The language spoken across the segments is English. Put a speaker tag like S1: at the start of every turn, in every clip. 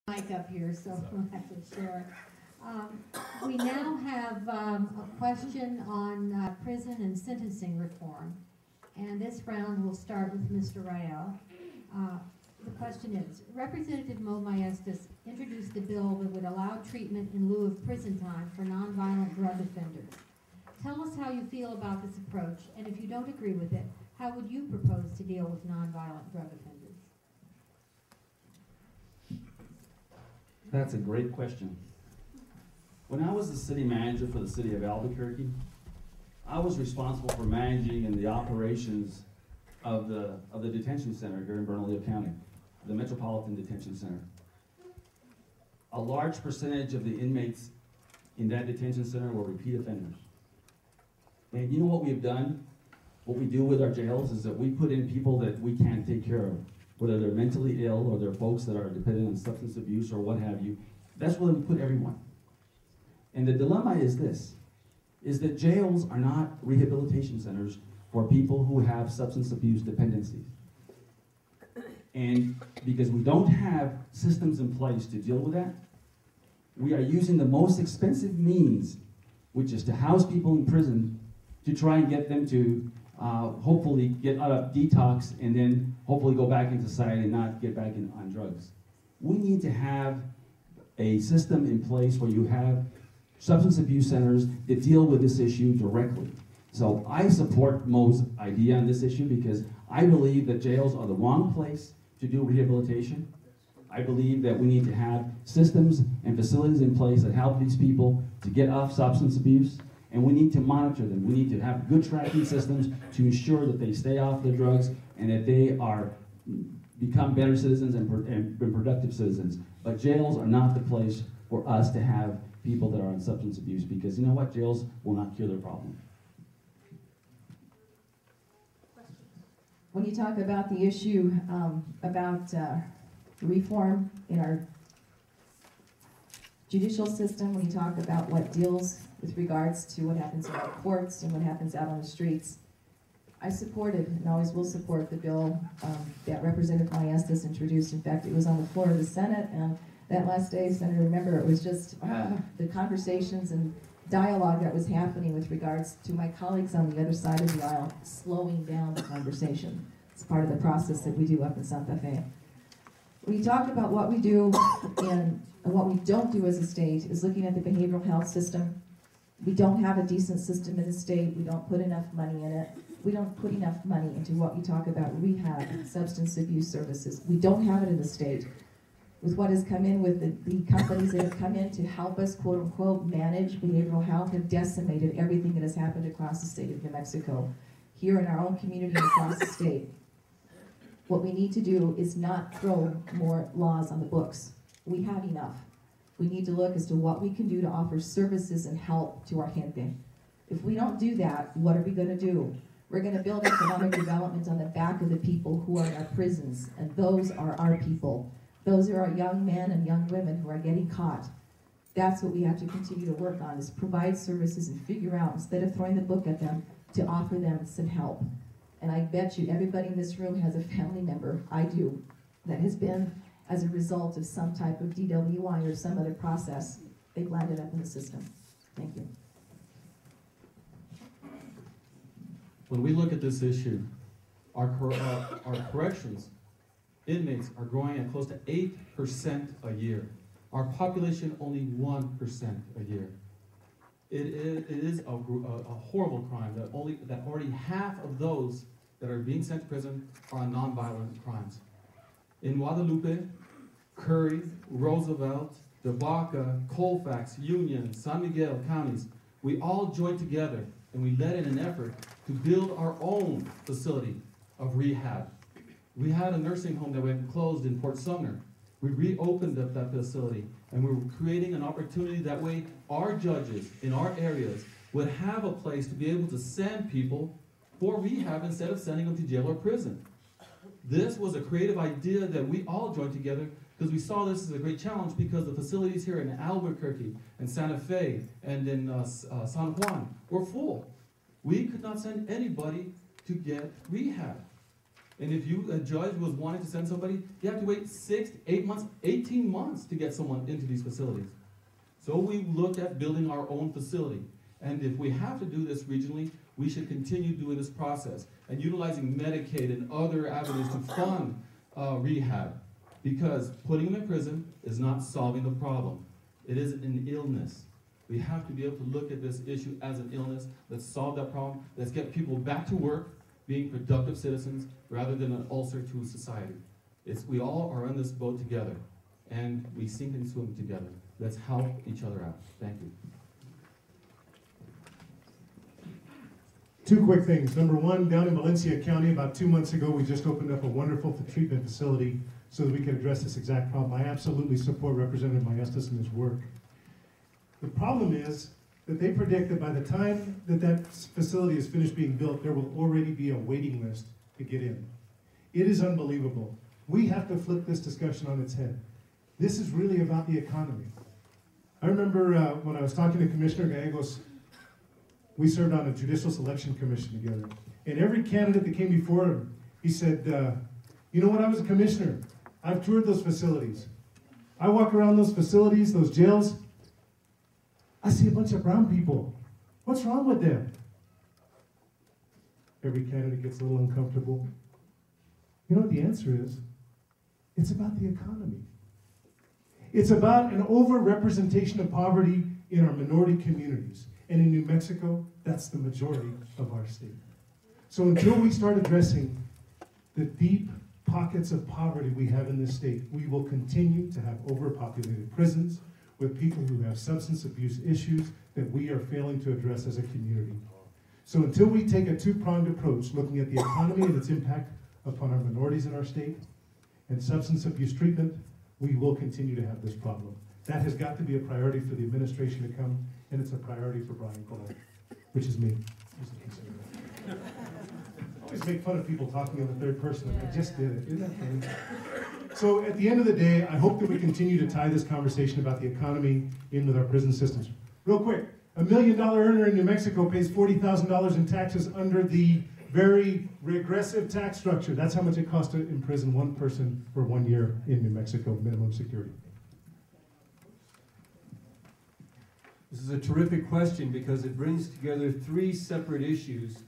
S1: Mic up here, so we'll have to share. We now have a question on prison and sentencing reform. And this round will start with Mr. Rael. The question is, Representative Mo Maestas introduced a bill that would allow treatment in lieu of prison time for nonviolent drug offenders. Tell us how you feel about this approach, and if you don't agree with it, how would you propose to deal with nonviolent drug offenders?
S2: That's a great question. When I was the city manager for the city of Albuquerque, I was responsible for managing and the operations of the detention center here in Bernalillo County, the Metropolitan Detention Center. A large percentage of the inmates in that detention center were repeat offenders. And you know what we've done? What we do with our jails is that we put in people that we can't take care of, whether they're mentally ill or they're folks that are dependent on substance abuse or what have you. That's where we put everyone. And the dilemma is this, is that jails are not rehabilitation centers for people who have substance abuse dependencies. And because we don't have systems in place to deal with that, we are using the most expensive means, which is to house people in prison to try and get them to hopefully get out of detox and then hopefully go back into society and not get back on drugs. We need to have a system in place where you have substance abuse centers that deal with this issue directly. So I support Mo's idea on this issue because I believe that jails are the wrong place to do rehabilitation. I believe that we need to have systems and facilities in place that help these people to get off substance abuse, and we need to monitor them. We need to have good tracking systems to ensure that they stay off the drugs and that they become better citizens and productive citizens. But jails are not the place for us to have people that are on substance abuse, because you know what? Jails will not cure their problem.
S3: When you talk about the issue about reform in our judicial system, when you talk about what deals with regards to what happens in our courts and what happens out on the streets, I supported and always will support the bill that Representative Maestas introduced. In fact, it was on the floor of the Senate, and that last day, Senator, remember, it was just the conversations and dialogue that was happening with regards to my colleagues on the other side of the aisle, slowing down the conversation. It's part of the process that we do up in Santa Fe. When you talk about what we do and what we don't do as a state is looking at the behavioral health system. We don't have a decent system in the state. We don't put enough money in it. We don't put enough money into what we talk about rehab, substance abuse services. We don't have it in the state. With what has come in with the companies that have come in to help us, quote unquote, manage behavioral health have decimated everything that has happened across the state of New Mexico, here in our own community and across the state. What we need to do is not throw more laws on the books. We have enough. We need to look as to what we can do to offer services and help to our gente. If we don't do that, what are we going to do? We're going to build economic development on the back of the people who are in our prisons, and those are our people. Those are our young men and young women who are getting caught. That's what we have to continue to work on, is provide services and figure out, instead of throwing the book at them, to offer them some help. And I bet you everybody in this room has a family member, I do, that has been as a result of some type of DWI or some other process. They've landed up in the system. Thank you.
S4: When we look at this issue, our corrections inmates are growing at close to 8% a year. Our population only 1% a year. It is a horrible crime that already half of those that are being sent to prison are on nonviolent crimes. In Guadalupe, Curry, Roosevelt, De Vaca, Colfax, Union, San Miguel counties, we all joined together and we led in an effort to build our own facility of rehab. We had a nursing home that went closed in Port Sumner. We reopened up that facility, and we were creating an opportunity that way our judges in our areas would have a place to be able to send people for rehab instead of sending them to jail or prison. This was a creative idea that we all joined together because we saw this as a great challenge, because the facilities here in Albuquerque and Santa Fe and in San Juan were full. We could not send anybody to get rehab. And if a judge was wanting to send somebody, you have to wait 6, 8 months, 18 months to get someone into these facilities. So we look at building our own facility. And if we have to do this regionally, we should continue doing this process and utilizing Medicaid and other avenues to fund rehab. Because putting them in prison is not solving the problem. It is an illness. We have to be able to look at this issue as an illness. Let's solve that problem. Let's get people back to work, being productive citizens, rather than an ulcer to society. We all are on this boat together, and we sink and swim together. Let's help each other out. Thank you.
S5: Two quick things. Number one, down in Valencia County, about 2 months ago, we just opened up a wonderful treatment facility so that we can address this exact problem. I absolutely support Representative Maestas and his work. The problem is that they predict that by the time that that facility is finished being built, there will already be a waiting list to get in. It is unbelievable. We have to flip this discussion on its head. This is really about the economy. I remember when I was talking to Commissioner Gallegos, we served on a judicial selection commission together. And every candidate that came before him, he said, you know, when I was a commissioner, I've toured those facilities. I walk around those facilities, those jails, I see a bunch of brown people. What's wrong with them? Every candidate gets a little uncomfortable. You know what the answer is? It's about the economy. It's about an over-representation of poverty in our minority communities. And in New Mexico, that's the majority of our state. So until we start addressing the deep pockets of poverty we have in this state, we will continue to have overpopulated prisons with people who have substance abuse issues that we are failing to address as a community. So until we take a two-pronged approach, looking at the economy and its impact upon our minorities in our state, and substance abuse treatment, we will continue to have this problem. That has got to be a priority for the administration to come, and it's a priority for Brian Cole, which is me. I always make fun of people talking in the third person. I just did it. Isn't that funny? So at the end of the day, I hope that we continue to tie this conversation about the economy in with our prison systems. Real quick, $1 million earner in New Mexico pays $40,000 in taxes under the very regressive tax structure. That's how much it costs to imprison one person for 1 year in New Mexico, minimum security.
S6: This is a terrific question because it brings together three separate issues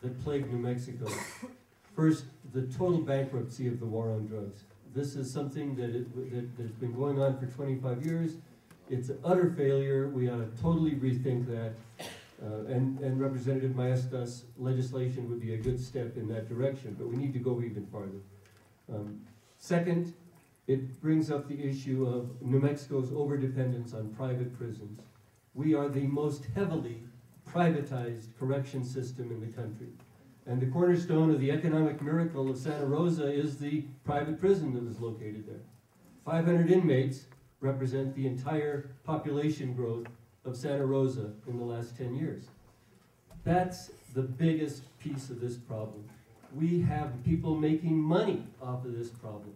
S6: that plague New Mexico. First, the total bankruptcy of the war on drugs. This is something that's been going on for 25 years. It's an utter failure. We ought to totally rethink that. And Representative Maestas' legislation would be a good step in that direction, but we need to go even farther. Second, it brings up the issue of New Mexico's overdependence on private prisons. We are the most heavily privatized correction system in the country. And the cornerstone of the economic miracle of Santa Rosa is the private prison that was located there. 500 inmates represent the entire population growth of Santa Rosa in the last 10 years. That's the biggest piece of this problem. We have people making money off of this problem.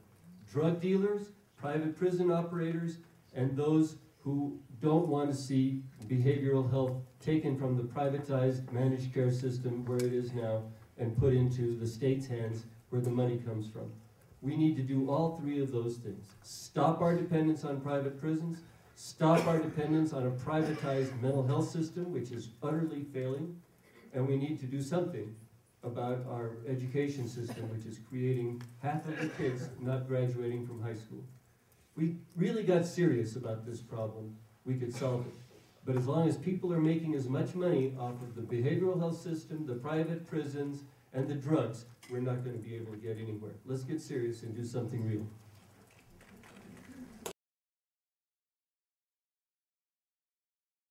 S6: Drug dealers, private prison operators, and those who don't want to see behavioral health taken from the privatized managed care system where it is now and put into the state's hands where the money comes from. We need to do all three of those things. Stop our dependence on private prisons, stop our dependence on a privatized mental health system, which is utterly failing, and we need to do something about our education system, which is creating half of the kids not graduating from high school. We really got serious about this problem, we could solve it. But as long as people are making as much money off of the behavioral health system, the private prisons, and the drugs, we're not going to be able to get anywhere. Let's get serious and do something real.